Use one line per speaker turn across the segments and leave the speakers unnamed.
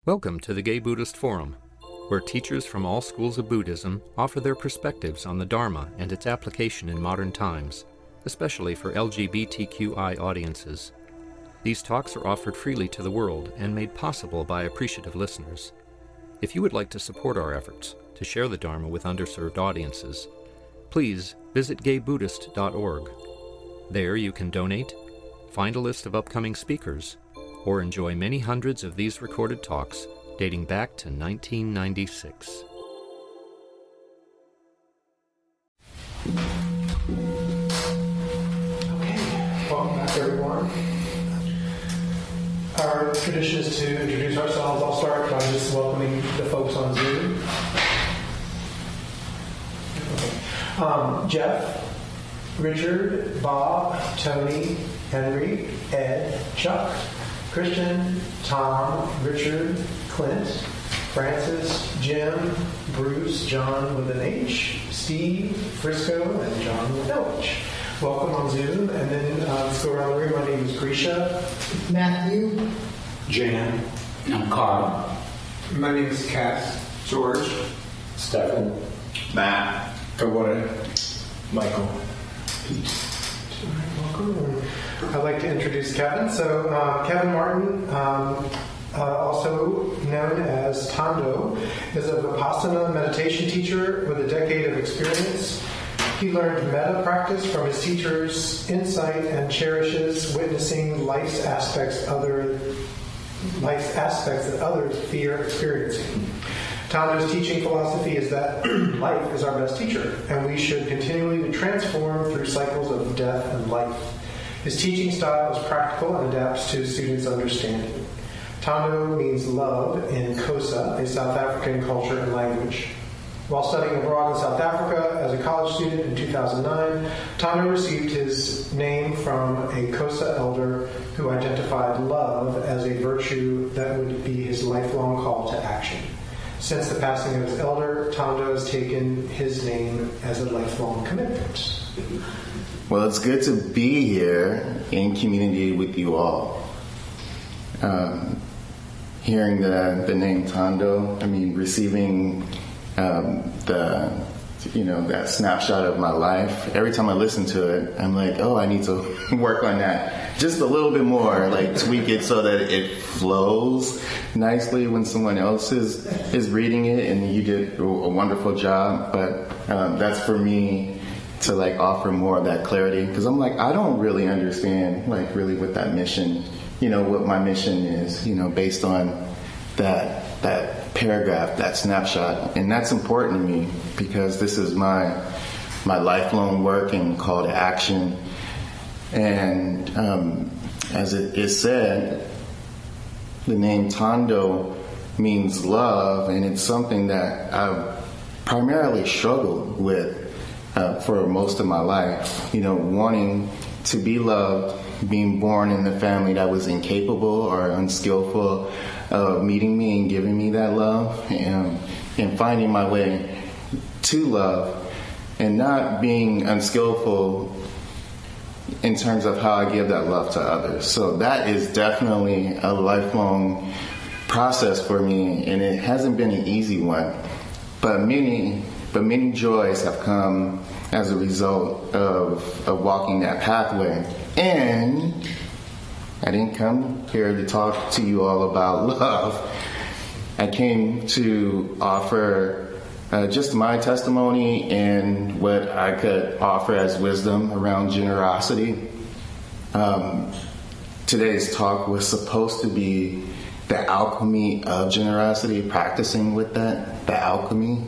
Welcome to the Gay Buddhist Forum, where teachers from all schools of Buddhism offer their perspectives on the Dharma and its application in modern times, especially for LGBTQI audiences. These talks are offered freely to the world and made possible by appreciative listeners. If you would like to support our efforts to share the Dharma with underserved audiences, please visit gaybuddhist.org. There you can donate, find a list of upcoming speakers, or enjoy many hundreds of these recorded talks dating back to 1996.
Welcome back, everyone. Our tradition is to introduce ourselves. I'll start by just welcoming the folks on Zoom. Jeff, Richard, Bob, Tony, Henry, Ed, Chuck, Christian, Tom, Richard, Clint, Francis, Jim, Bruce, John with an H, Steve, Frisco, and John with no H. Welcome on Zoom. And then let's go around the room. My name is Grisha.
Matthew.
Jan.
I'm Carl.
My name is Cass.
George.
Stephen.
Matt.
Kawada.
Michael.
Welcome. I'd like to introduce Kevin. So Kevin Martin, also known as Tondo, is a Vipassana meditation teacher with a decade of experience. He learned metta practice from his teacher's insight and cherishes witnessing life's aspects that others fear experiencing. Tondo's teaching philosophy is that life is our best teacher, and we should continually be transformed through cycles of death and life. His teaching style is practical and adapts to students' understanding. Tondo means love in Xhosa, a South African culture and language. While studying abroad in South Africa as a college student in 2009, Tondo received his name from a Xhosa elder who identified love as a virtue that would be his lifelong call to action. Since the passing of his elder, Tondo has taken his name as a lifelong commitment.
Well, it's good to be here in community with you all. Hearing the name Tondo, receiving that snapshot of my life. Every time I listen to it, I'm like, oh, I need to work on that just a little bit more, like tweak it so that it flows nicely when someone else is reading it, and you did a wonderful job. But that's for me to offer more of that clarity, because I'm I don't really understand really what that mission, what my mission is, based on that paragraph, that snapshot. And that's important to me because this is my lifelong work and call to action. And as it is said, the name Tondo means love, and it's something that I've primarily struggled with for most of my life, wanting to be loved, being born in the family that was incapable or unskillful of meeting me and giving me that love, and finding my way to love, and not being unskillful in terms of how I give that love to others. So that is definitely a lifelong process for me, and it hasn't been an easy one. But many joys have come as a result of walking that pathway. And I didn't come here to talk to you all about love. I came to offer just my testimony and what I could offer as wisdom around generosity. Today's talk was supposed to be the alchemy of generosity, practicing with that, the alchemy.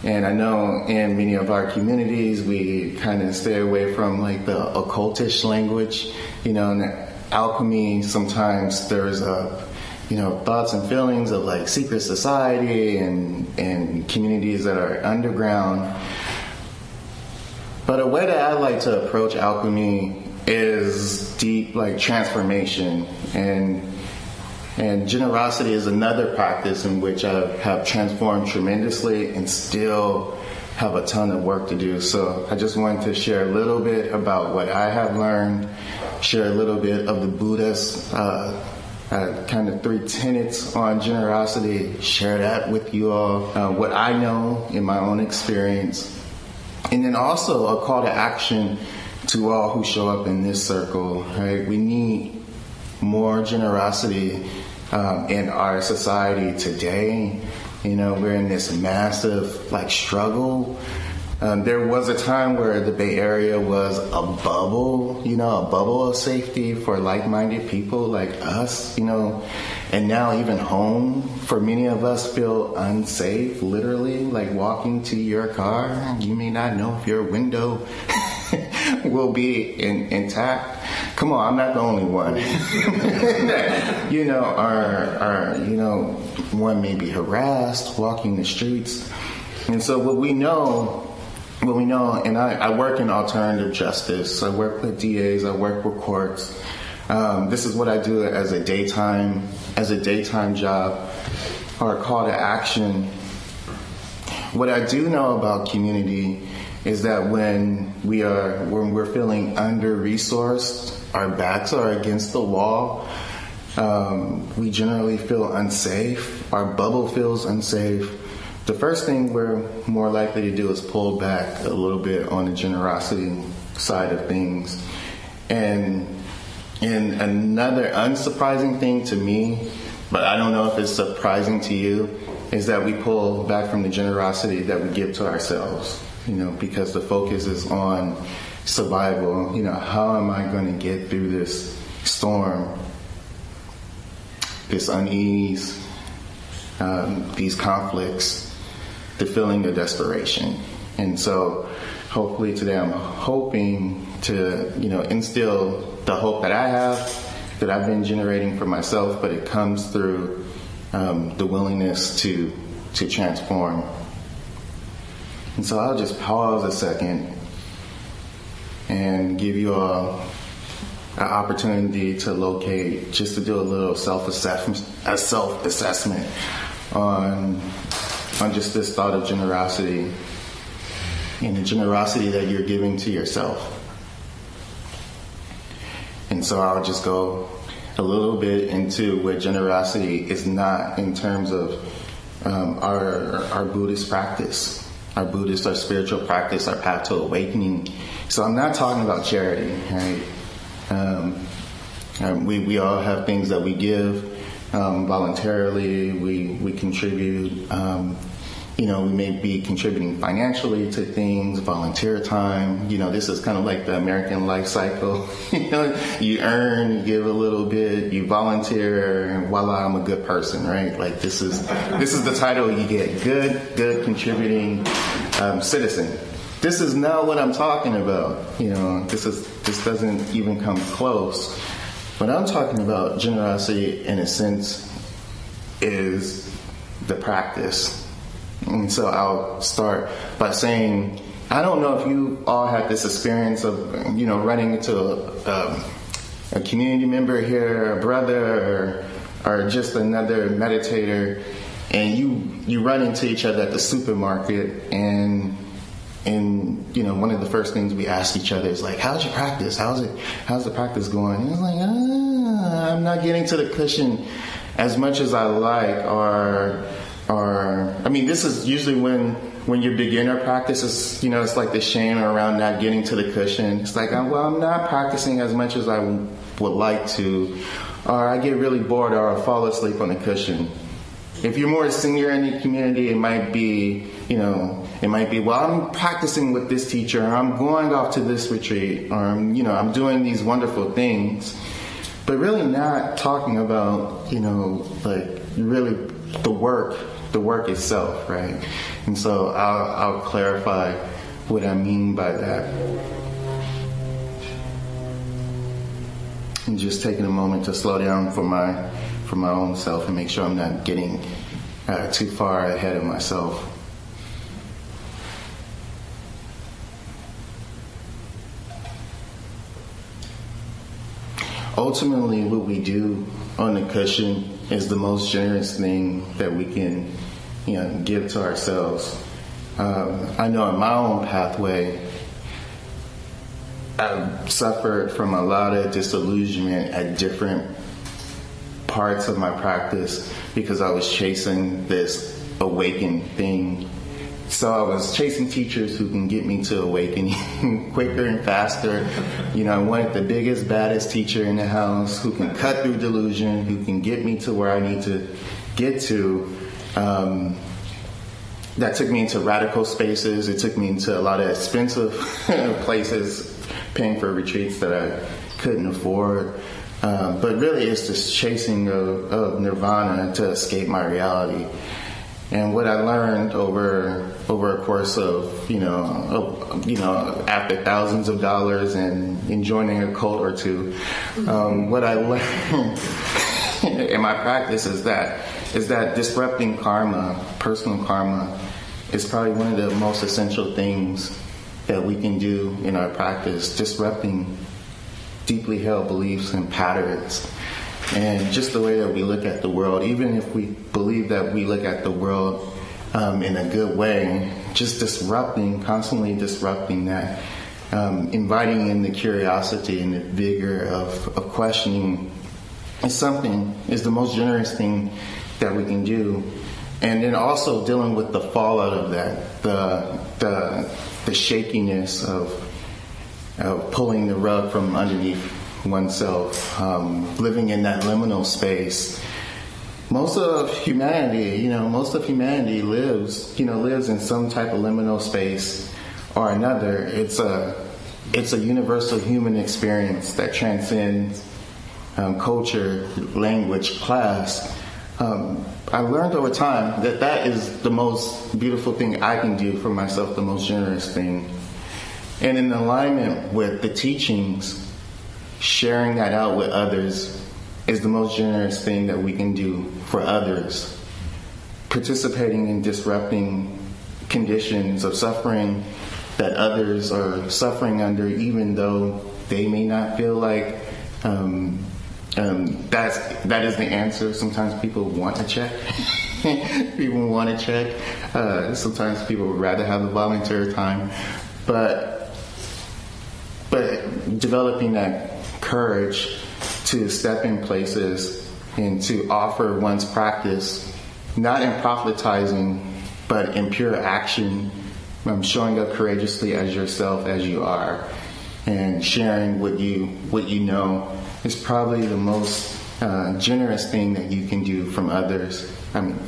And I know in many of our communities, we kind of stay away from the occultish language, and alchemy, sometimes there's thoughts and feelings of secret society and communities that are underground. But a way that I like to approach alchemy is deep transformation, and generosity is another practice in which I have transformed tremendously and still have a ton of work to do. So I just wanted to share a little bit about what I have learned, share a little bit of the Buddha's kind of 3 tenets on generosity, share that with you all, what I know in my own experience, and then also a call to action to all who show up in this circle, right? We need more generosity in our society today. We're in this massive struggle. There was a time where the Bay Area was a bubble, a bubble of safety for like-minded people like us, and now even home for many of us feel unsafe, literally, like walking to your car. You may not know if your window will be intact. Come on, I'm not the only one. One may be harassed walking the streets. And so what we know, and I work in alternative justice. I work with DAs, I work with courts. This is what I do as a daytime job or a call to action. What I do know about community is that when we're feeling under-resourced, our backs are against the wall, we generally feel unsafe, our bubble feels unsafe, the first thing we're more likely to do is pull back a little bit on the generosity side of things. And another unsurprising thing to me, but I don't know if it's surprising to you, is that we pull back from the generosity that we give to ourselves, because the focus is on survival. How am I going to get through this storm, this unease, these conflicts, the feeling of desperation. And so hopefully today I'm hoping to, instill the hope that I have, that I've been generating for myself, but it comes through the willingness to transform. And so I'll just pause a second and give you all an opportunity to locate, just to do a little self-assessment on just this thought of generosity and the generosity that you're giving to yourself. And so I'll just go a little bit into what generosity is not in terms of our Buddhist practice, our spiritual practice, our path to awakening. So I'm not talking about charity, right? We all have things that we give voluntarily. We contribute. We may be contributing financially to things, volunteer time. This is kind of like the American life cycle. You earn, you give a little bit, you volunteer, and voila, I'm a good person, right? Like this is the title you get: good contributing citizen. This is not what I'm talking about. This doesn't even come close. What I'm talking about, generosity in a sense, is the practice. And so I'll start by saying, I don't know if you all had this experience of, running into a community member here, a brother, or just another meditator, and you run into each other at the supermarket, and one of the first things we ask each other is like, how's your practice? How's the practice going? And it's like, I'm not getting to the cushion as much as I like, or this is usually when your beginner practices, it's like the shame around not getting to the cushion. It's like, I'm not practicing as much as I would like to, or I get really bored, or I fall asleep on the cushion. If you're more senior in the community, it might be, well, I'm practicing with this teacher, or I'm going off to this retreat, or I'm doing these wonderful things, but really not talking about, really the work itself, right? And so I'll clarify what I mean by that. And just taking a moment to slow down for my own self and make sure I'm not getting too far ahead of myself. Ultimately, what we do on the cushion is the most generous thing that we can, give to ourselves. I know in my own pathway, I've suffered from a lot of disillusionment at different parts of my practice because I was chasing this awakened thing. So I was chasing teachers who can get me to awakening quicker and faster. I wanted the biggest, baddest teacher in the house who can cut through delusion, who can get me to where I need to get to. That took me into radical spaces. It took me into a lot of expensive places, paying for retreats that I couldn't afford. But really, it's this chasing of nirvana to escape my reality. And what I learned over a course of, after thousands of dollars and joining a cult or two, what I learned in my practice is that disrupting karma, personal karma, is probably one of the most essential things that we can do in our practice, disrupting deeply held beliefs and patterns. And just the way that we look at the world, even if we believe that we look at the world in a good way, just constantly disrupting that, inviting in the curiosity and the vigor of questioning is the most generous thing that we can do. And then also dealing with the fallout of that, the shakiness of pulling the rug from underneath oneself, living in that liminal space. Most of humanity lives in some type of liminal space or another. It's a universal human experience that transcends culture, language, class. I learned over time that is the most beautiful thing I can do for myself, the most generous thing. And in alignment with the teachings, sharing that out with others is the most generous thing that we can do for others. Participating in disrupting conditions of suffering that others are suffering under, even though they may not feel like that is the answer. Sometimes people want to check. Sometimes people would rather have the volunteer time. But developing that courage to step in places and to offer one's practice, not in proselytizing, but in pure action, showing up courageously as yourself, as you are, and sharing what you know is probably the most generous thing that you can do for others. And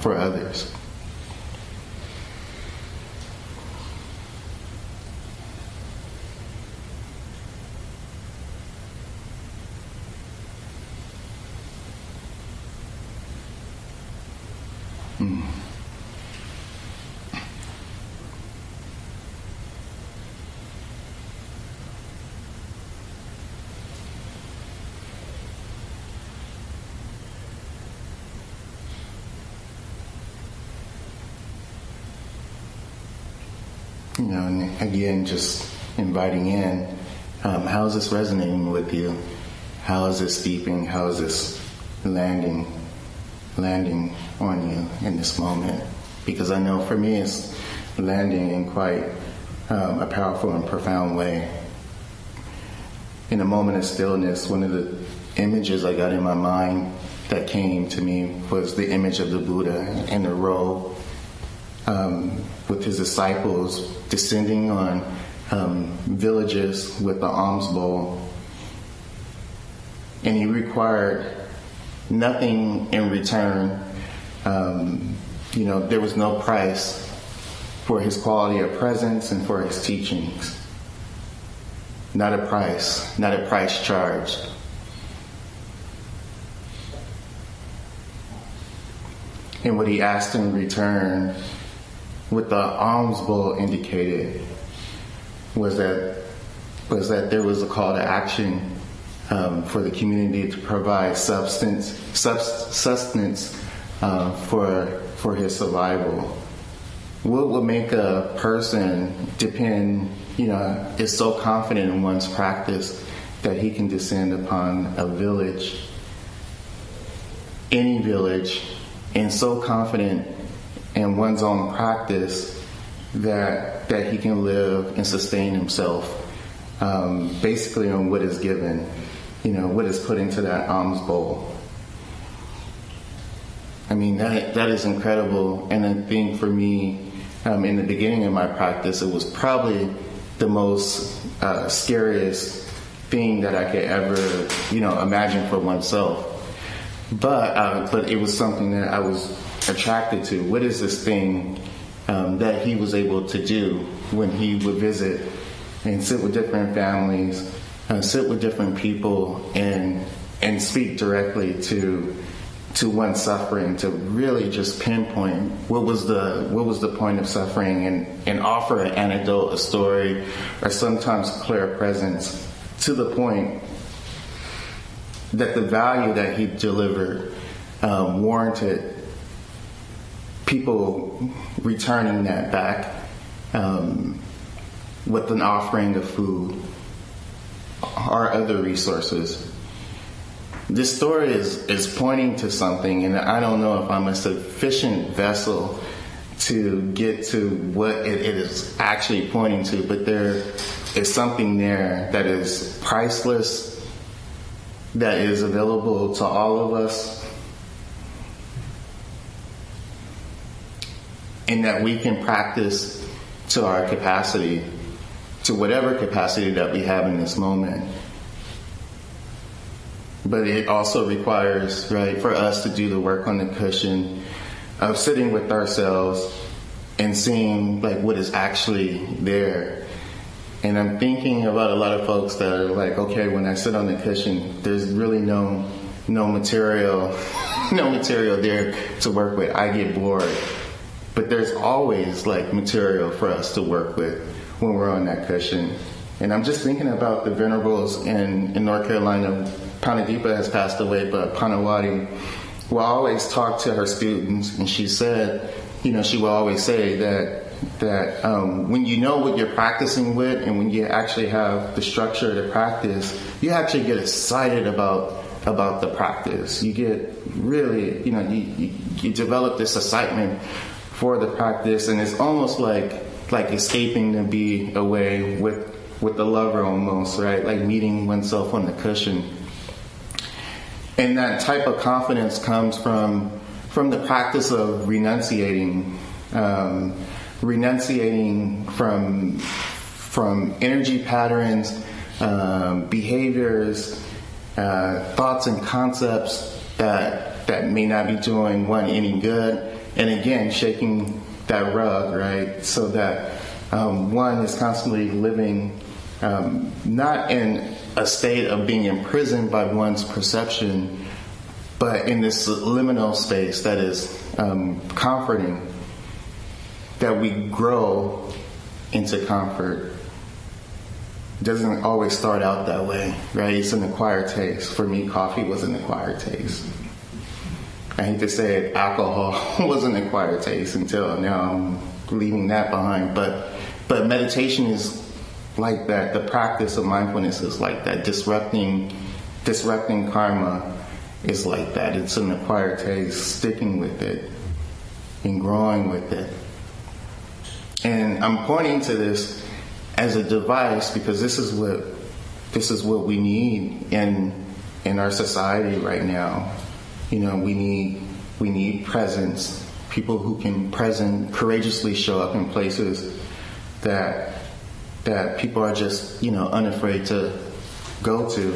again, just inviting in, how is this resonating with you? How is this steeping? How is this landing on you in this moment? Because I know for me it's landing in quite a powerful and profound way. In a moment of stillness, one of the images I got in my mind that came to me was the image of the Buddha in a robe, with his disciples descending on villages with the alms bowl. And he required nothing in return. There was no price for his quality of presence and for his teachings. Not a price charged. And what he asked in return, what the alms bowl indicated, was that there was a call to action for the community to provide sustenance for his survival. What would make a person is so confident in one's practice that he can descend upon a village, any village, and so confident in one's own practice that he can live and sustain himself basically on what is given, what is put into that alms bowl. I mean, that is incredible. And I think for me, in the beginning of my practice, it was probably the most scariest thing that I could ever, imagine for oneself. But it was something that I was attracted to. What is this thing that he was able to do when he would visit and sit with different families, sit with different people, and speak directly to one's suffering, to really just pinpoint what was the point of suffering, and offer an anecdote, a story, or sometimes clear presence to the point that the value that he delivered warranted people returning that back with an offering of food or other resources. This story is pointing to something, and I don't know if I'm a sufficient vessel to get to what it is actually pointing to, but there is something there that is priceless, that is available to all of us, and that we can practice to our capacity, to whatever capacity that we have in this moment. But it also requires, right, for us to do the work on the cushion of sitting with ourselves and seeing like what is actually there. And I'm thinking about a lot of folks that are like, okay, when I sit on the cushion, there's really no material, no material there to work with. I get bored. But there's always like material for us to work with when we're on that cushion. And I'm just thinking about the venerables in North Carolina. Panadipa has passed away, but Panawati will always talk to her students, and she said, she will always say that when you know what you're practicing with, and when you actually have the structure to practice, you actually get excited about the practice. You get really, you develop this excitement for the practice, and it's almost like escaping to be away with the lover almost, right? Like meeting oneself on the cushion. And that type of confidence comes from the practice of renunciating from energy patterns, behaviors, thoughts and concepts that may not be doing one any good. And again, shaking that rug, right? So that one is constantly living not in a state of being imprisoned by one's perception, but in this liminal space that is comforting, that we grow into comfort. It doesn't always start out that way, right? It's an acquired taste. For me, coffee was an acquired taste. I hate to say it, alcohol was an acquired taste until now I'm leaving that behind. But meditation is like that. The practice of mindfulness is like that. Disrupting karma is like that. It's an acquired taste, sticking with it and growing with it. And I'm pointing to this as a device because this is what we need in our society right now. We need presence. People who can courageously show up in places that people are just, unafraid to go to.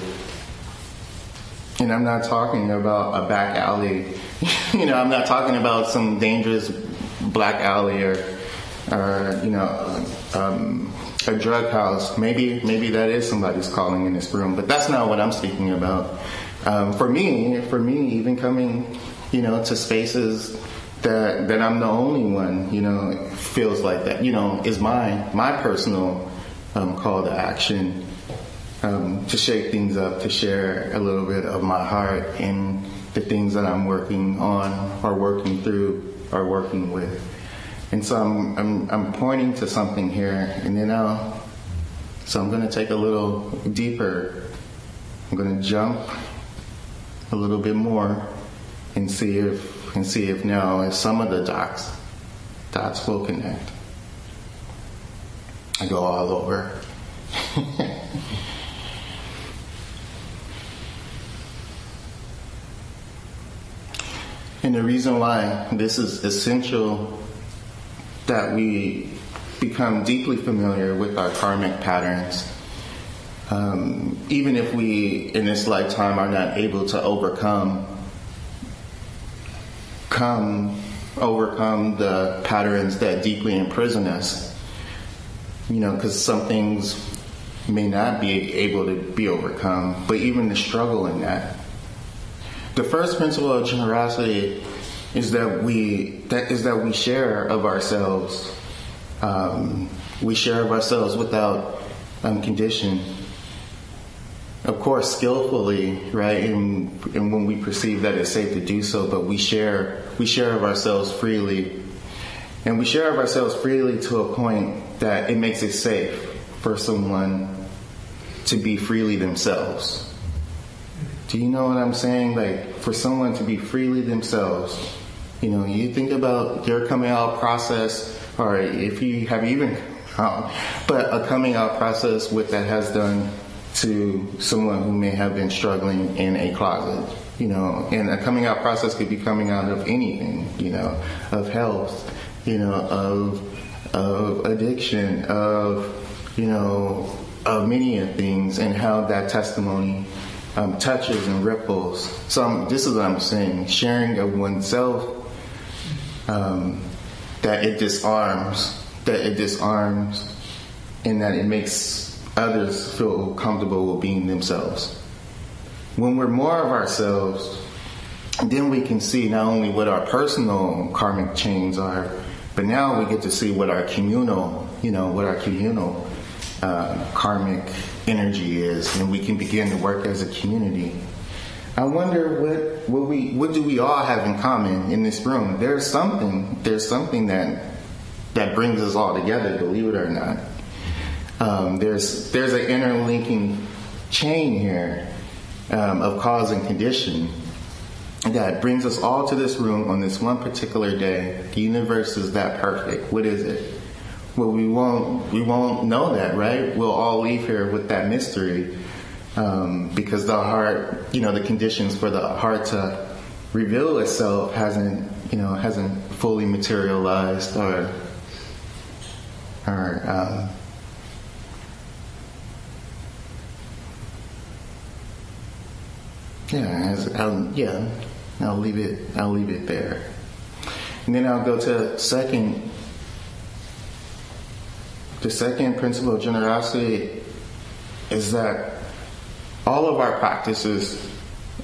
And I'm not talking about a back alley. I'm not talking about some dangerous black alley or a drug house. Maybe that is somebody's calling in this room, but that's not what I'm speaking about. For me, even coming, to spaces that I'm the only one, feels like that, is my personal call to action, to shake things up, to share a little bit of my heart and the things that I'm working on or working through or working with. And so I'm pointing to something here, and then so I'm going to take a little deeper. I'm going to jump a little bit more and see if now if some of the dots will connect. I go all over. And the reason why this is essential that we become deeply familiar with our karmic patterns, even if we in this lifetime are not able to overcome the patterns that deeply imprison us, because some things may not be able to be overcome, but even the struggle in that. The first principle of generosity is that we share of ourselves. We share of ourselves without condition. Of course, skillfully, right? And when we perceive that it's safe to do so, but we share of ourselves freely. And we share of ourselves freely to a point that it makes it safe for someone to be freely themselves. Do you know what I'm saying? Like, for someone to be freely themselves, you think about your coming out process, or if you have even come out, but a coming out process, what that has done to someone who may have been struggling in a closet, and a coming out process could be coming out of anything, of health, of addiction, of many things, and how that testimony touches and ripples. So this is what I'm saying: sharing of oneself, that it disarms, and that it makes others feel comfortable with being themselves. When we're more of ourselves, then we can see not only what our personal karmic chains are, but now we get to see what our communal, karmic energy is, and we can begin to work as a community. I wonder what do we all have in common in this room? There's something that brings us all together, believe it or not. There's an interlinking chain here of cause and condition that brings us all to this room on this one particular day. The universe is that perfect. What is it? Well, we won't know that, right? We'll all leave here with that mystery, because the heart, the conditions for the heart to reveal itself hasn't fully materialized or I'll leave it there. And then I'll go to the second principle of generosity is that all of our practices,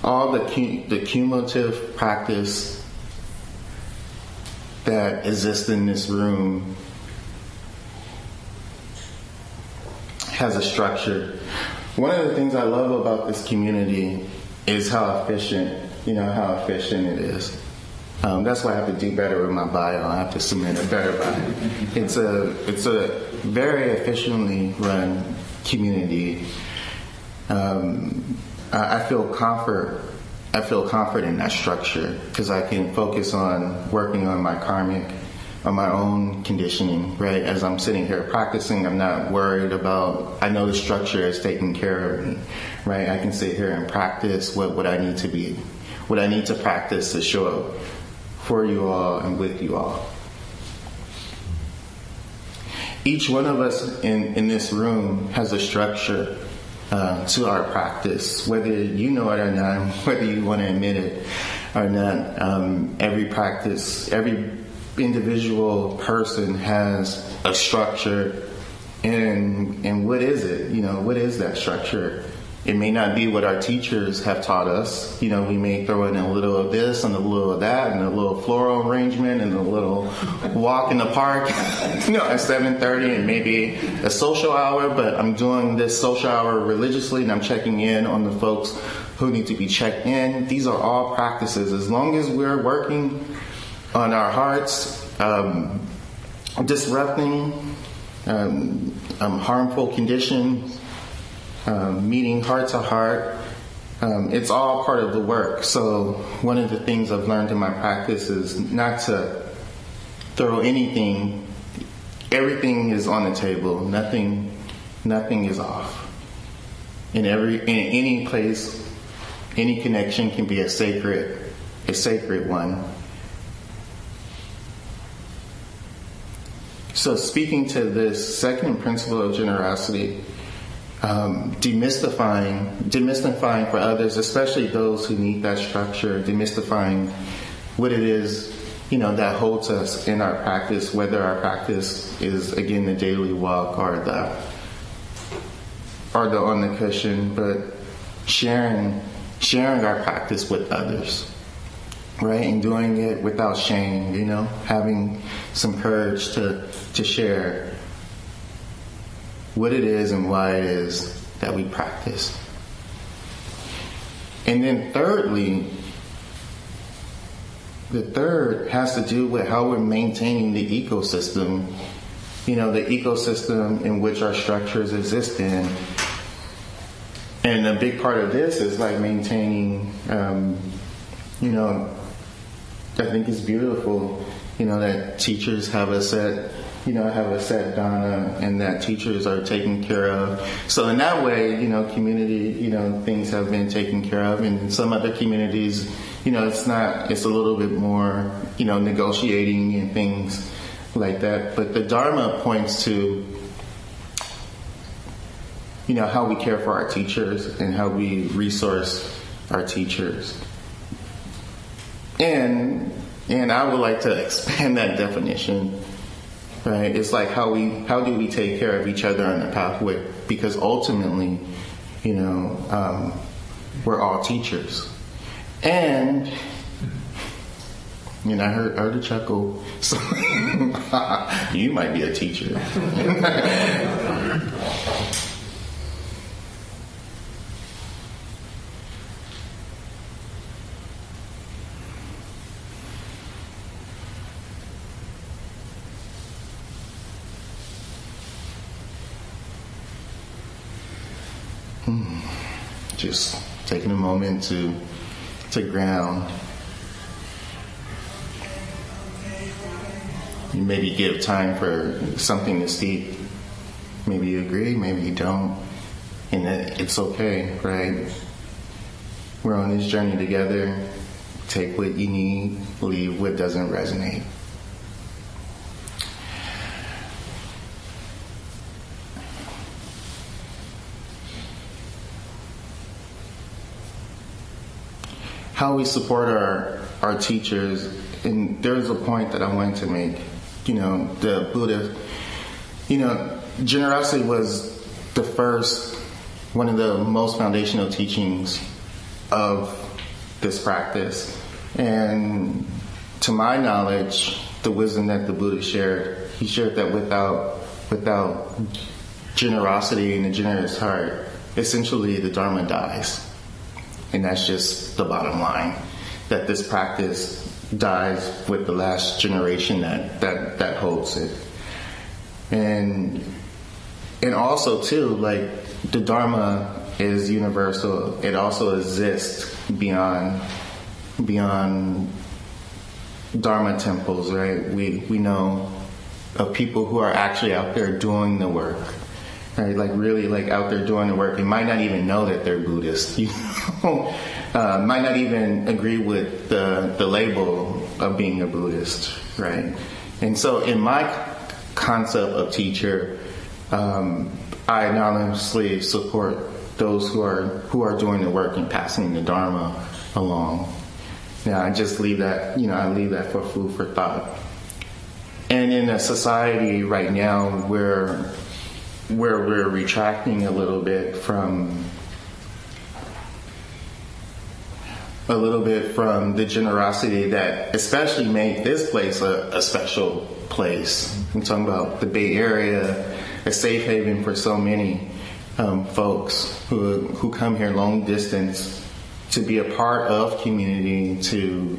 all the cumulative practice that exists in this room has a structure. One of the things I love about this community is how efficient it is. That's why I have to do better with my bio. I have to submit a better bio. It's a very efficiently run community. I feel comfort in that structure because I can focus on working on my own conditioning, right? As I'm sitting here practicing, I'm not worried about, I know the structure is taking care of me, right? I can sit here and practice what I need to practice to show up for you all and with you all. Each one of us in this room has a structure to our practice, whether you know it or not, whether you want to admit it or not. Every individual person has a structure, and what is it? What is that structure? It may not be what our teachers have taught us. We may throw in a little of this and a little of that and a little floral arrangement and a little walk in the park, at 7:30 and maybe a social hour, but I'm doing this social hour religiously and I'm checking in on the folks who need to be checked in. These are all practices. As long as we're working on our hearts, disrupting harmful conditions, meeting heart to heart, it's all part of the work. So one of the things I've learned in my practice is not to throw anything. Everything is on the table. Nothing is off. In any place, any connection can be a sacred one. So speaking to this second principle of generosity, demystifying for others, especially those who need that structure, demystifying what it is, that holds us in our practice, whether our practice is, again, the daily walk or the on the cushion, but sharing our practice with others, right? And doing it without shame, having some courage to share what it is and why it is that we practice. And then thirdly, the third has to do with how we're maintaining the ecosystem, the ecosystem in which our structures exist in. And a big part of this is like maintaining, I think it's beautiful, that teachers have a set dharma, and that teachers are taken care of. So in that way, community, things have been taken care of. And in some other communities, it's a little bit more, negotiating and things like that. But the dharma points to, how we care for our teachers and how we resource our teachers. And I would like to expand that definition, right? It's like how do we take care of each other on the pathway? Because ultimately, we're all teachers. And I heard a chuckle. So you might be a teacher. Just taking a moment to ground. You maybe give time for something to speak. Maybe you agree, maybe you don't. And it's okay, right? We're on this journey together. Take what you need, leave what doesn't resonate. How we support our teachers, and there's a point that I wanted to make. The Buddha, generosity was the first, one of the most foundational teachings of this practice. And to my knowledge, the wisdom that the Buddha shared, he shared that without generosity and a generous heart, essentially the Dharma dies. And that's just the bottom line, that this practice dies with the last generation that holds it. And also too, like, the Dharma is universal. It also exists beyond Dharma temples, right? We know of people who are actually out there doing the work. Right, like really like out there doing the work, and might not even know that they're Buddhist, might not even agree with the label of being a Buddhist, right? And so in my concept of teacher, I anonymously support those who are doing the work and passing the Dharma along. Now I just leave that, I leave that for food for thought. And in a society right now where we're retracting a little bit from the generosity that especially made this place a special place. I'm talking about the Bay Area, a safe haven for so many folks who come here long distance to be a part of community, to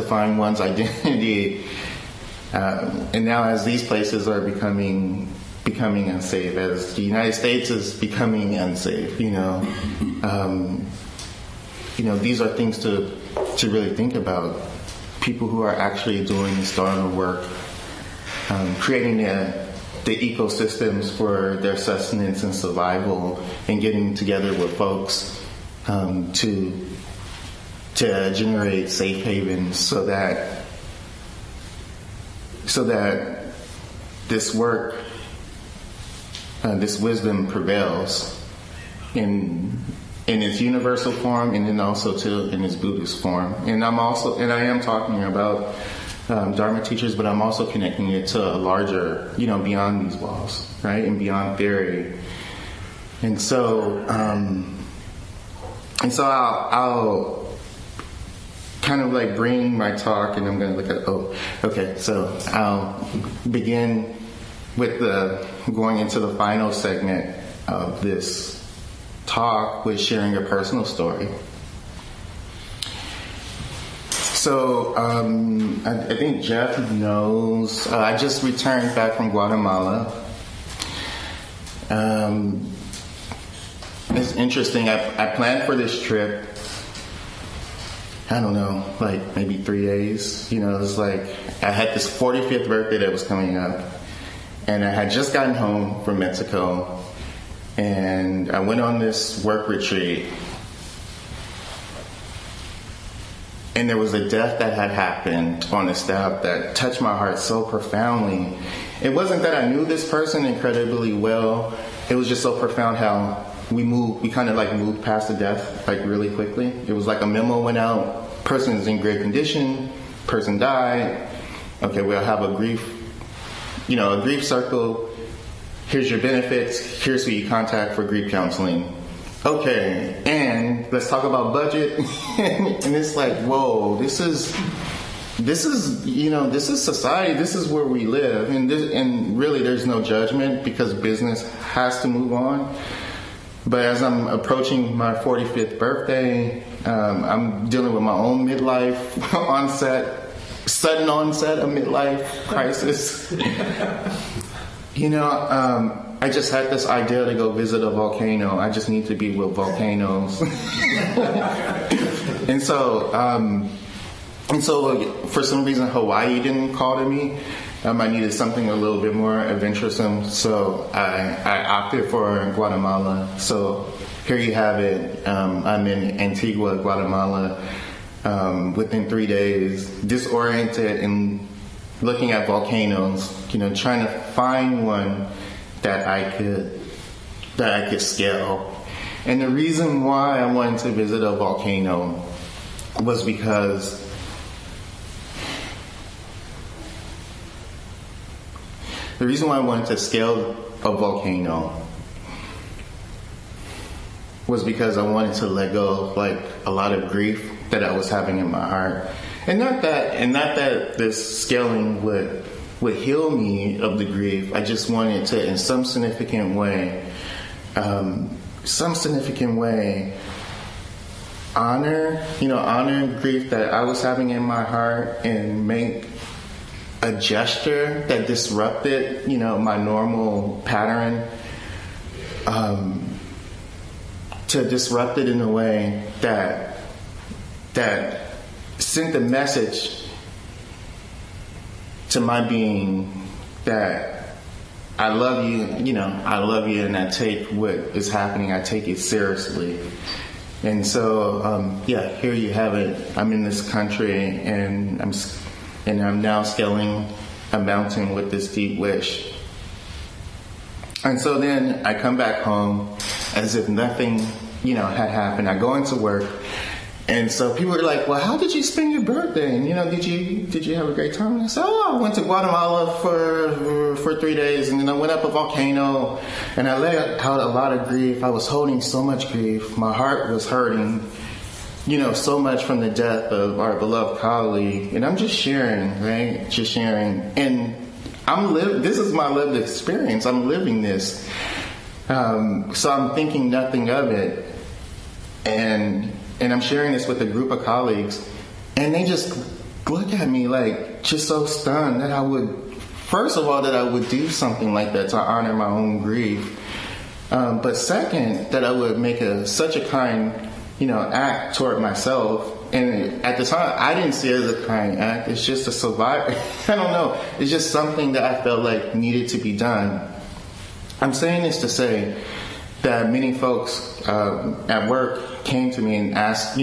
find one's identity. And now as these places are becoming unsafe, as the United States is becoming unsafe, these are things to really think about. People who are actually doing this Dharma work, creating the ecosystems for their sustenance and survival, and getting together with folks to generate safe havens so that so that this work, this wisdom prevails in its universal form, and then also in its Buddhist form. And I am talking about Dharma teachers, but I'm also connecting it to a larger, beyond these walls, right, and beyond theory. And so, I'll kind of like bring my talk, and I'm going to look at. So I'll begin with going into the final segment of this talk with sharing a personal story. So I think Jeff knows. I just returned back from Guatemala. It's interesting. I planned for this trip. I don't know, like maybe 3 days. It's like I had this 45th birthday that was coming up, and I had just gotten home from Mexico, and I went on this work retreat. And there was a death that had happened on the staff that touched my heart so profoundly. It wasn't that I knew this person incredibly well. It was just so profound how we kind of like moved past the death like really quickly. It was like a memo went out, person is in great condition, person died. Okay, we'll have a grief circle. Here's your benefits. Here's who you contact for grief counseling. Okay, and let's talk about budget. And it's like, whoa, this is society. This is where we live, and really, there's no judgment because business has to move on. But as I'm approaching my 45th birthday, I'm dealing with my own sudden onset of midlife crisis. I just had this idea to go visit a volcano. I just need to be with volcanoes. And so for some reason, Hawaii didn't call to me. I needed something a little bit more adventuresome, so I opted for Guatemala. So here you have it. I'm in Antigua, Guatemala, within 3 days, disoriented and looking at volcanoes, trying to find one that I could scale. And the reason why I wanted to visit a volcano was because the reason why I wanted to scale a volcano was because I wanted to let go of like a lot of grief that I was having in my heart. And not that this scaling would heal me of the grief. I just wanted to, in some significant way, honor grief that I was having in my heart and make a gesture that disrupted, my normal pattern, to disrupt it in a way that sent a message to my being that I love you, and I take what is happening, I take it seriously. And so, here you have it. I'm in this country, and I'm now scaling a mountain with this deep wish. And so then I come back home as if nothing, had happened. I go into work. And so people are like, well, how did you spend your birthday? And, did you have a great time? And I said, I went to Guatemala for 3 days, and then I went up a volcano, and I let out a lot of grief. I was holding so much grief. My heart was hurting, so much from the death of our beloved colleague. And I'm just sharing, right? Just sharing. And this is my lived experience. I'm living this. So I'm thinking nothing of it. And I'm sharing this with a group of colleagues, and they just look at me like just so stunned that I would do something like that to honor my own grief. But second, that I would make such a kind, act toward myself. And at the time, I didn't see it as a kind act. It's just a survivor. I don't know. It's just something that I felt like needed to be done. I'm saying this to say that many folks at work came to me and asked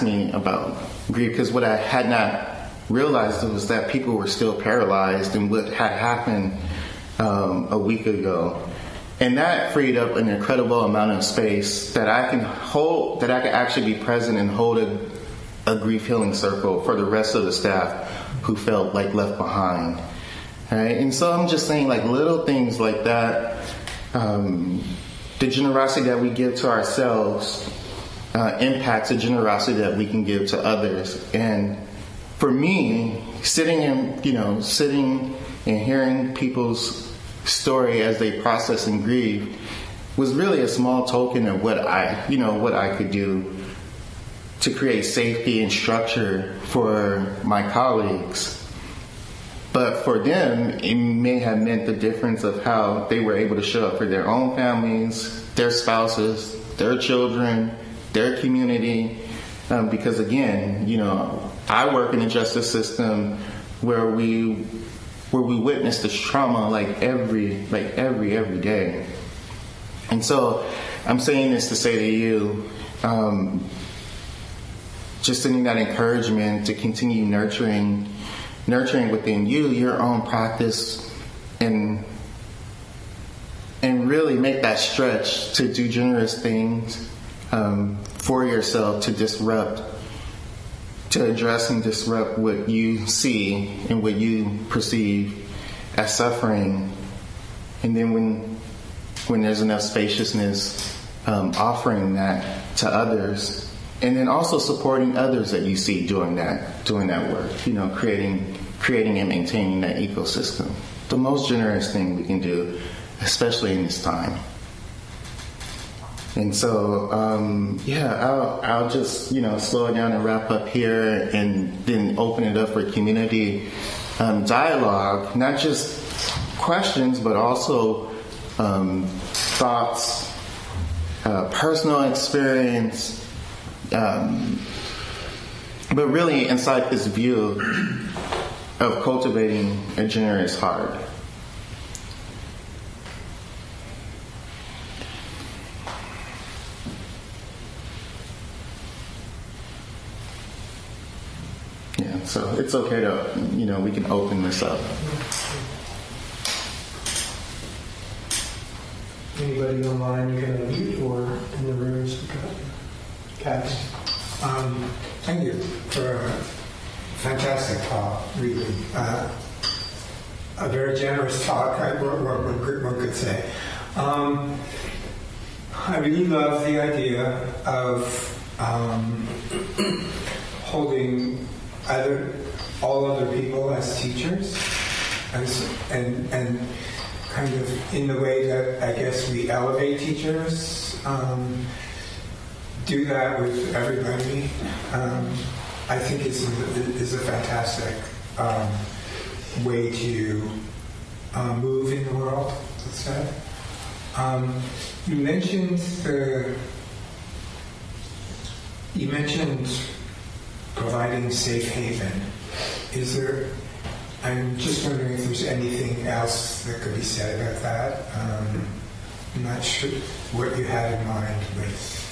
me about grief, because what I had not realized was that people were still paralyzed in what had happened a week ago. And that freed up an incredible amount of space that I can hold, that I can actually be present and hold a grief healing circle for the rest of the staff who felt like left behind. Right? And so I'm just saying, like, little things like that, the generosity that we give to ourselves impacts the generosity that we can give to others. And for me, sitting and hearing people's story as they process and grieve was really a small token of what I could do to create safety and structure for my colleagues. But for them, it may have meant the difference of how they were able to show up for their own families, their spouses, their children, their community. Because again, I work in a justice system where we witness this trauma like every day. And so I'm saying this to say to you, just sending that encouragement to continue nurturing within you your own practice and really make that stretch to do generous things for yourself to address and disrupt what you see and what you perceive as suffering. And then when there's enough spaciousness, offering that to others. And then also supporting others that you see doing that work, creating and maintaining that ecosystem. The most generous thing we can do, especially in this time. And so, I'll just, slow it down and wrap up here and then open it up for community dialogue, not just questions, but also thoughts, personal experience, but really inside this view of cultivating a generous heart. Yeah, so it's okay to, we can open this up.
Anybody online you can unmute or in the room speak up? Cass.
Thank you for a fantastic talk, really. A very generous talk, one could say. I really love the idea of holding all other people as teachers, and kind of in the way that I guess we elevate teachers. Do that with everybody. I think is a fantastic way to move in the world, let's say. You mentioned providing safe haven. I'm just wondering if there's anything else that could be said about that. I'm not sure what you had in mind with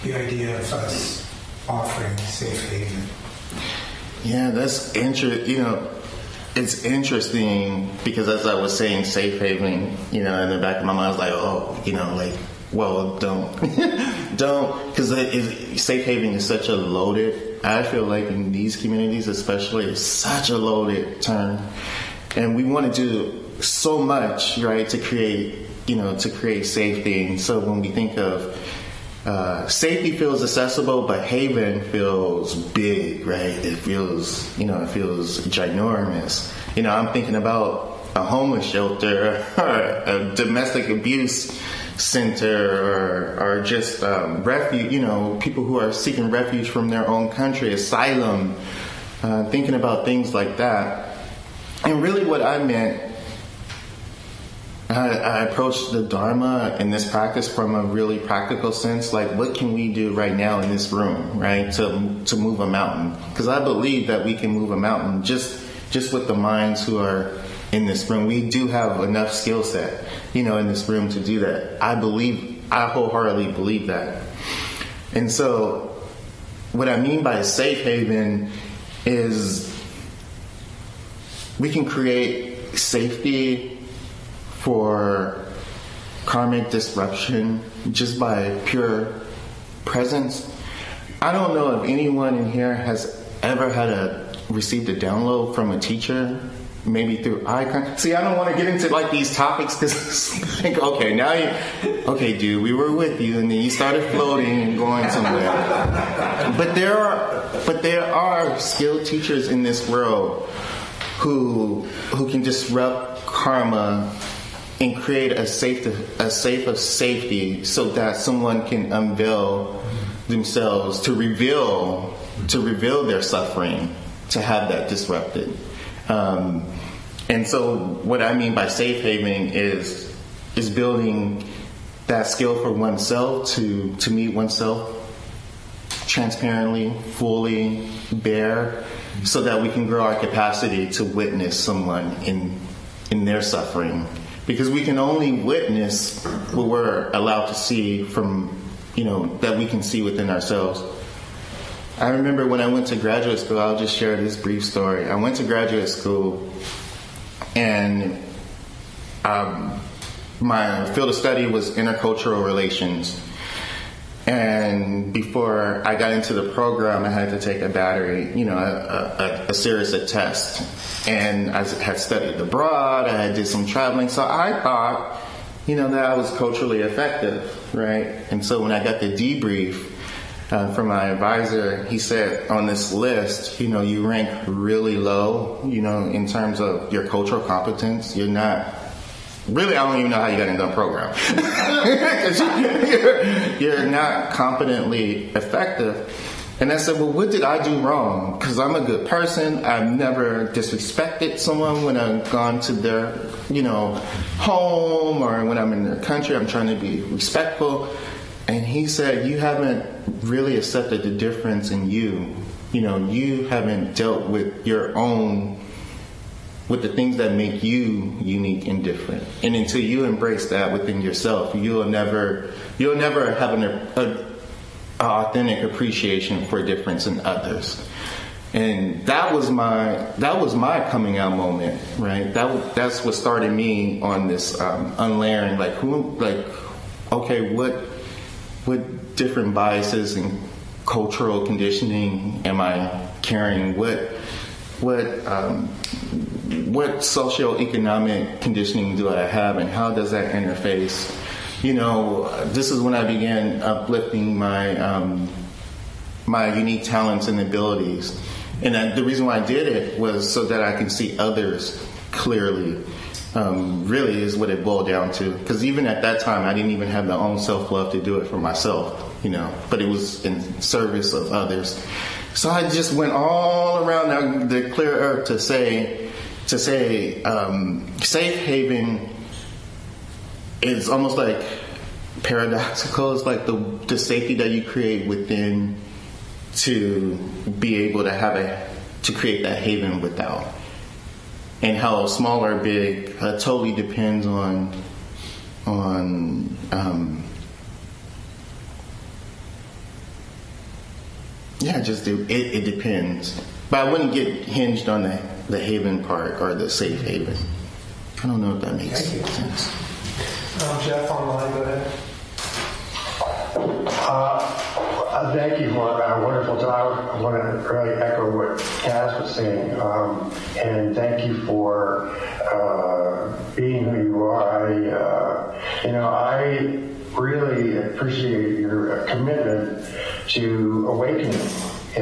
the idea of us offering safe haven.
Yeah, that's it's interesting because as I was saying safe haven, in the back of my mind I was like, don't, because safe haven is such a loaded, I feel like in these communities especially, it's such a loaded term. And we want to do so much, right, to create safety. And so when we think of safety feels accessible, but haven feels big, right? It feels ginormous. I'm thinking about a homeless shelter or a domestic abuse center or just refuge, people who are seeking refuge from their own country, asylum, thinking about things like that. And really what I meant, I approached the Dharma and this practice from a really practical sense, like what can we do right now in this room, right, to move a mountain? Because I believe that we can move a mountain just with the minds who are in this room. We do have enough skill set, in this room to do that. I wholeheartedly believe that. And so what I mean by a safe haven is we can create safety for karmic disruption just by pure presence. I don't know if anyone in here has ever received a download from a teacher, maybe through eye contact. See, I don't want to get into like these topics because it's like, okay, dude, we were with you, and then you started floating and going somewhere. But there are skilled teachers in this world who can disrupt karma and create a safe of safety so that someone can unveil themselves to reveal their suffering, to have that disrupted. And so what I mean by safe haven is building that skill for oneself to meet oneself transparently, fully, bare, so that we can grow our capacity to witness someone in their suffering. Because we can only witness what we're allowed to see from, that we can see within ourselves. I remember when I went to graduate school, I'll just share this brief story. I went to graduate school, and my field of study was intercultural relations. And before I got into the program, I had to take a series of tests. And I had studied abroad, I had did some traveling, so I thought, that I was culturally effective, right? And so when I got the debrief from my advisor, he said on this list, you rank really low, in terms of your cultural competence. You're not, really, I don't even know how you got into the program. Because you're not competently effective. And I said, well, what did I do wrong? Because I'm a good person. I've never disrespected someone when I've gone to their, home, or when I'm in their country. I'm trying to be respectful. And he said, you haven't really accepted the difference in you. You haven't dealt with with the things that make you unique and different. And until you embrace that within yourself, you'll never have an authentic appreciation for difference in others. And that was my coming out moment, right? That's what started me on this unlayering. What different biases and cultural conditioning am I carrying? What socioeconomic conditioning do I have, and how does that interface? This is when I began uplifting my my unique talents and abilities. And the reason why I did it was so that I can see others clearly, really is what it boiled down to. Because even at that time, I didn't even have my own self-love to do it for myself, but it was in service of others. So I just went all around the clear earth to say, safe haven is almost like paradoxical. It's like the safety that you create within to be able to to create that haven without. And how small or big totally depends on it depends. But I wouldn't get hinged on the haven part or the safe haven. I don't know if that makes sense.
Jeff online, go ahead.
Thank you for a wonderful talk. I want to really echo what Cass was saying, and thank you for being who you are. I really appreciate your commitment to awakening. I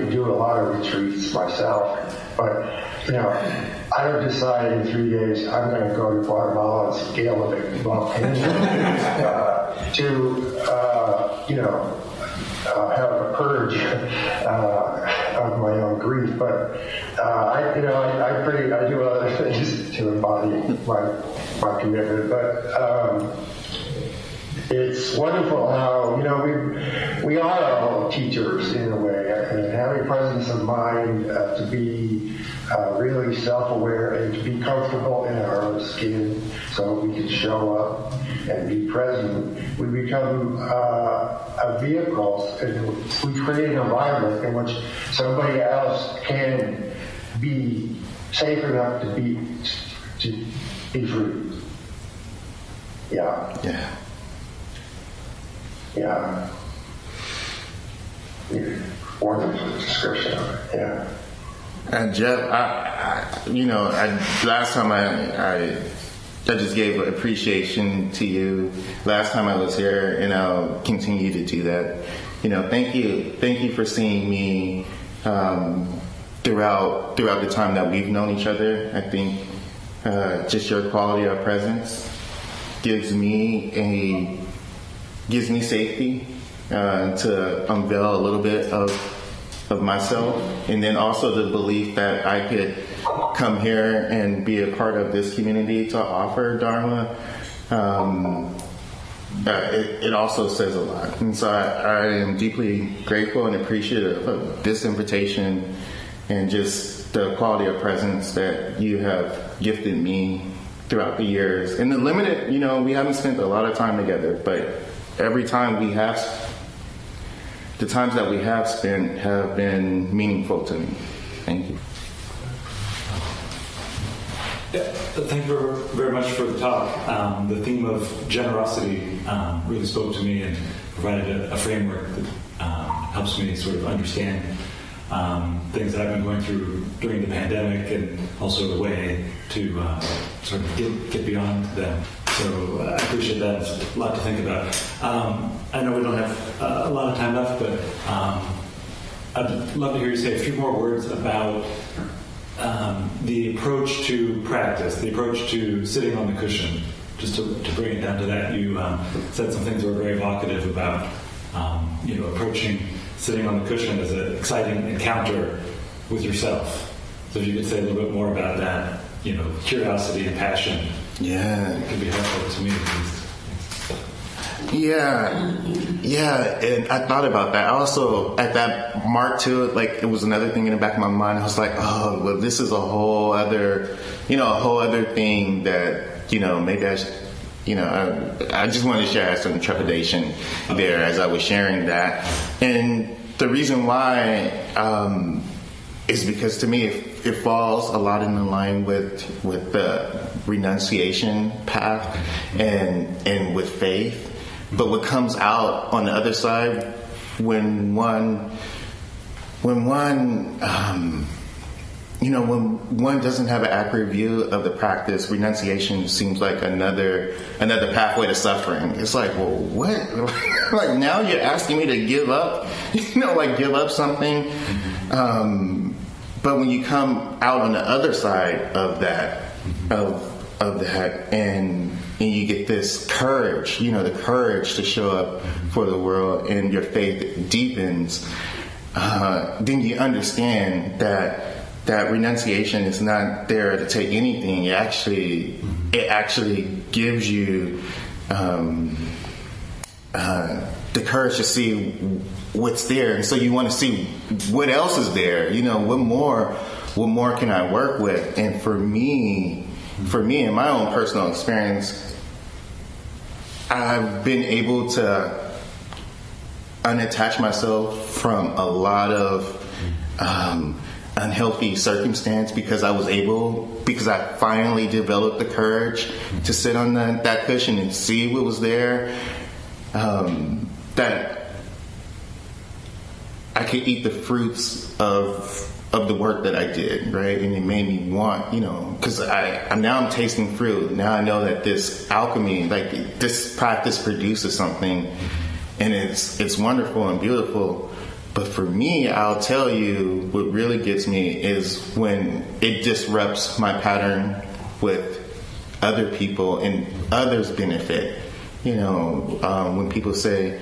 do a lot of retreats myself, but I don't decide in 3 days I'm going to go to Guatemala and scale a big volcano have a purge of my own grief. But I do other things to embody my commitment. But it's wonderful how we are all teachers in a way, and having presence of mind to be really self-aware and to be comfortable in our own skin, so we can show up and be present, we become a vehicle, and we create an environment in which somebody else can be safe enough to be free. Yeah.
Yeah.
Yeah. Wonderful description of it. Yeah.
And Jeff, last time I just gave appreciation to you. Last time I was here, and I'll continue to do that. Thank you for seeing me throughout the time that we've known each other. I think just your quality of presence gives me safety to unveil a little bit of myself, and then also the belief that I could come here and be a part of this community to offer Dharma. It also says a lot, and so I am deeply grateful and appreciative of this invitation and just the quality of presence that you have gifted me throughout the years. And the limited, we haven't spent a lot of time together, but every time we have, the times that we have spent have been meaningful to me. Thank you.
Yeah, thank you very much for the talk. The theme of generosity really spoke to me and provided a framework that helps me sort of understand things that I've been going through during the pandemic, and also a way to sort of get beyond them. So I appreciate that. It's a lot to think about. I know we don't have a lot of time left, but I'd love to hear you say a few more words about the approach to practice, the approach to sitting on the cushion. Just to bring it down to that, you said some things that were very evocative about approaching sitting on the cushion as an exciting encounter with yourself. So if you could say a little bit more about that, curiosity and passion.
Yeah.
It could be helpful to me at least.
Yeah, and I thought about that. I also, at that mark to it, it was another thing in the back of my mind. I was like, oh, well, this is a whole other thing that, maybe I should, I just wanted to share some trepidation there as I was sharing that. And the reason why is because to me it falls a lot in line with the renunciation path and with faith. But what comes out on the other side when one doesn't have an accurate view of the practice, renunciation seems like another pathway to suffering. It's like, well, what? Like now you're asking me to give up, give up something. But when you come out on the other side of that, of that, and you get this courage, the courage to show up for the world, and your faith deepens, then you understand that renunciation is not there to take anything. It actually gives you the courage to see what's there, and so you want to see what else is there. What more can I work with? And for me, in my own personal experience, I've been able to unattach myself from a lot of unhealthy circumstance because I finally developed the courage to sit on that cushion and see what was there. That I could eat the fruits of the work that I did, right? And it made me want, because I'm tasting fruit. Now I know that this alchemy, this practice produces something, and it's wonderful and beautiful. But for me, I'll tell you, what really gets me is when it disrupts my pattern with other people and others' benefit. When people say,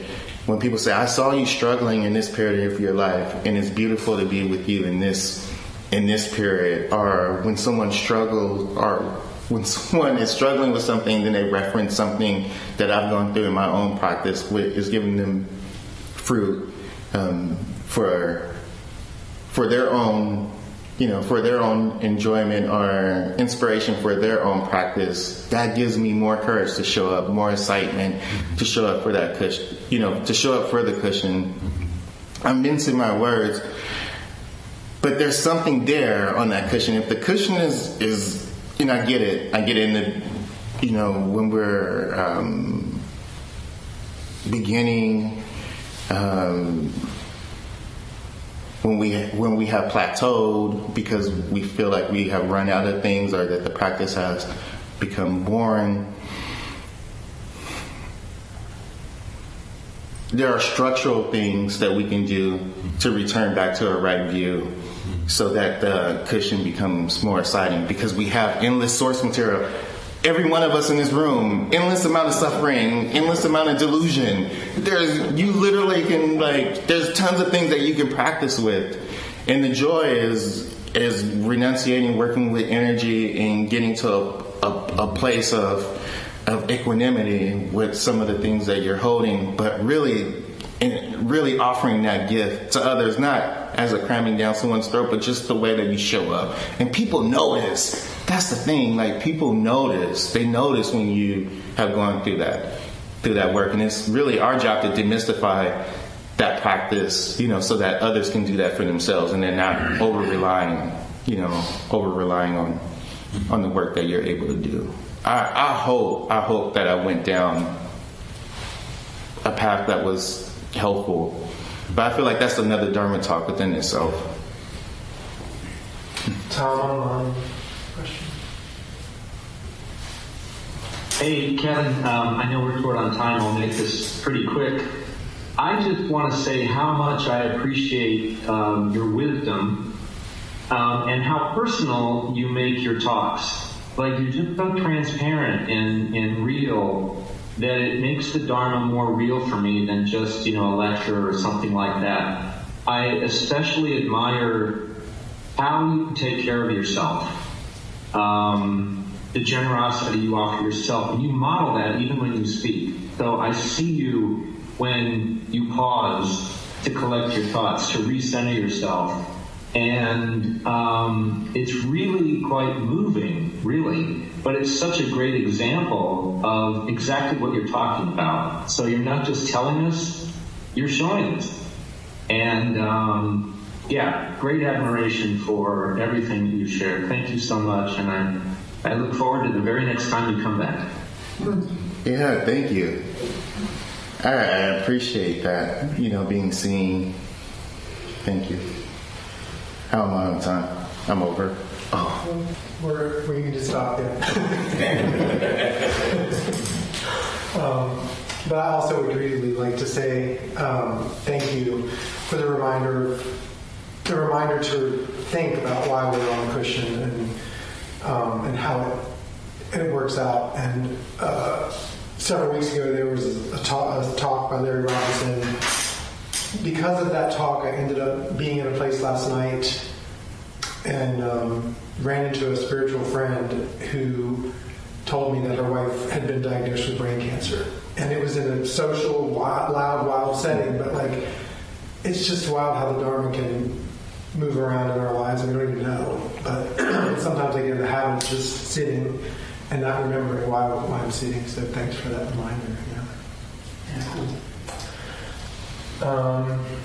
I saw you struggling in this period of your life, and it's beautiful to be with you in this period. Or when someone struggles, or when someone is struggling with something, then they reference something that I've gone through in my own practice, which is giving them fruit for their own for their own enjoyment or inspiration for their own practice, that gives me more courage to show up, more excitement to show up for that cushion, to show up for the cushion. I'm mincing my words, but there's something there on that cushion. If the cushion is I get it. I get in the, when we're beginning, when we have plateaued because we feel like we have run out of things or that the practice has become boring. There are structural things that we can do to return back to a right view so that the cushion becomes more exciting, because we have endless source material. Every one of us in this room, endless amount of suffering, endless amount of delusion. You literally can, there's tons of things that you can practice with. And the joy is renunciating, working with energy, and getting to a place of equanimity with some of the things that you're holding, but really offering that gift to others, not as a cramming down someone's throat, but just the way that you show up. And people notice. That's the thing. People notice. They notice when you have gone through that work. And it's really our job to demystify that practice, so that others can do that for themselves, and they're not over relying on the work that you're able to do. I hope that I went down a path that was helpful, but I feel like that's another Dharma talk within itself.
Tom, question.
Hey, Kevin, I know we're short on time. I'll make this pretty quick. I just want to say how much I appreciate your wisdom and how personal you make your talks. You're just so transparent and real that it makes the Dharma more real for me than just, a lecture or something like that. I especially admire how you take care of yourself, the generosity you offer yourself, and you model that even when you speak. So I see you when you pause to collect your thoughts, to recenter yourself. And it's really quite moving, really. But it's such a great example of exactly what you're talking about. So you're not just telling us, you're showing us. And great admiration for everything that you shared. Thank you so much. And I look forward to the very next time you come back.
Yeah, thank you. I appreciate that, being seen. Thank you. How am I on time? I'm over. Oh.
We need to stop, yeah. But I also would really like to say thank you for the reminder to think about why we're on the cushion and how it works out. And several weeks ago there was a talk by Larry Robinson. Because of that talk, I ended up being in a place last night and ran into a spiritual friend who told me that her wife had been diagnosed with brain cancer. And it was in a social, loud, wild setting, but it's just wild how the Dharma can move around in our lives and we don't even know. But sometimes I get in the habit of just sitting and not remembering why I'm sitting. So thanks for that reminder. Yeah.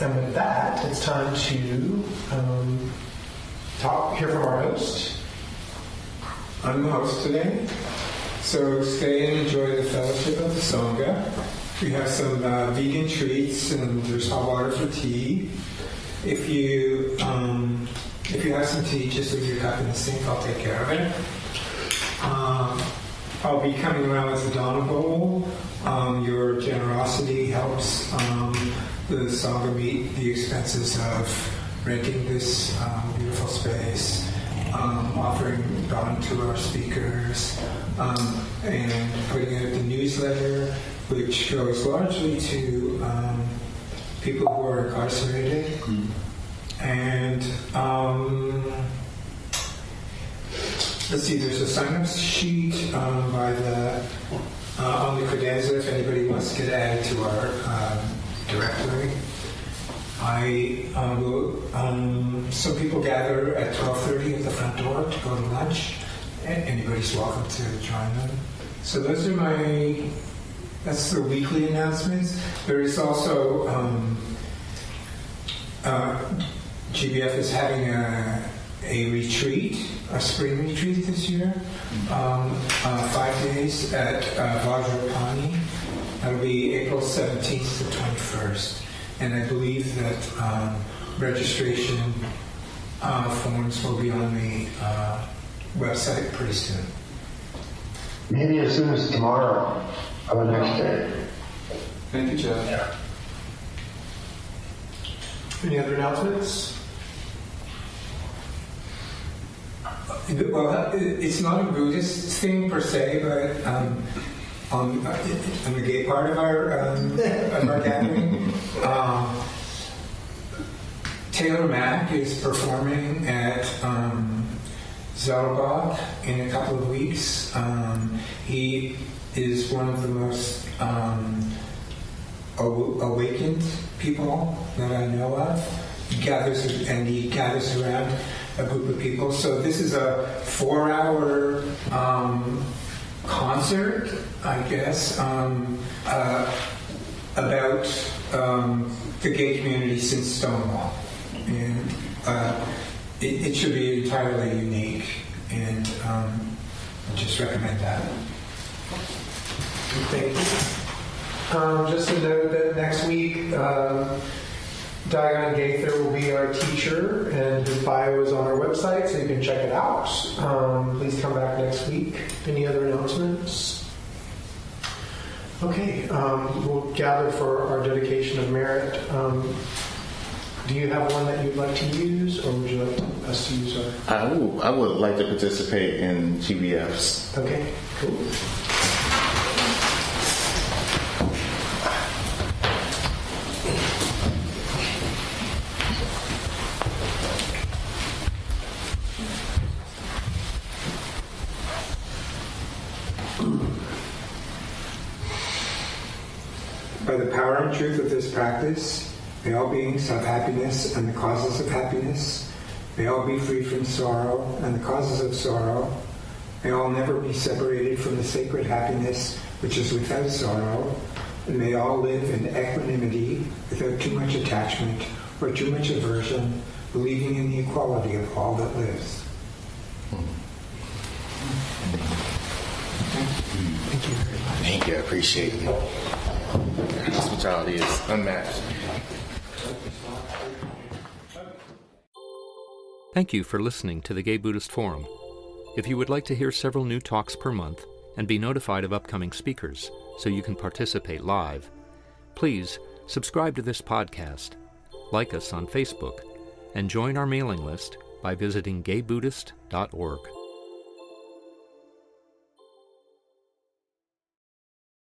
And with that, it's time to hear from our host.
I'm the host today, so stay and enjoy the fellowship of the Sangha. We have some vegan treats and there's hot water for tea. If you have some tea, just leave your cup in the sink. I'll take care of it. I'll be coming around with the Dharma bowl. Your generosity helps the Sangha meet the expenses of renting this beautiful space, offering Dharma to our speakers, and putting out the newsletter, which goes largely to people who are incarcerated. And let's see, there's a sign-up sheet on the credenza if anybody wants to get added to our directory. I will some people gather at 12:30 at the front door to go to lunch. Anybody's welcome to join them. So those are that's the weekly announcements. There is also, GBF is having a retreat, a spring retreat this year, 5 days at Vajrapani. That'll be April 17th to 21st. And I believe that registration forms will be on the website pretty soon.
Maybe as soon as tomorrow or the next day.
Thank you, Jeff.
Yeah.
Any other announcements?
Well, it's not a Buddhist thing per se, but on the gay part of our gathering, Taylor Mack is performing at Zalbach in a couple of weeks. He is one of the most awakened people that I know of. He gathers around a group of people. So this is a 4-hour concert, I guess, about the gay community since Stonewall. And it should be entirely unique, and I just recommend that.
Thank you. Just to note that next week, Dion Gaither will be our teacher, and his bio is on our website, so you can check it out. Please come back next week. Any other announcements? Okay, we'll gather for our dedication of merit. Do you have one that you'd like to use, or would you like us to use our...
I would like to participate in GBFs.
Okay, cool.
By the power and truth of this practice, may all beings have happiness and the causes of happiness. May all be free from sorrow and the causes of sorrow. May all never be separated from the sacred happiness which is without sorrow. And may all live in equanimity without too much attachment or too much aversion, believing in the equality of all that lives.
Thank you very much.
Thank you, I appreciate it. Hospitality is unmatched.
Thank you for listening to the Gay Buddhist Forum. If you would like to hear several new talks per month and be notified of upcoming speakers so you can participate live, please subscribe to this podcast, like us on Facebook, and join our mailing list by visiting gaybuddhist.org.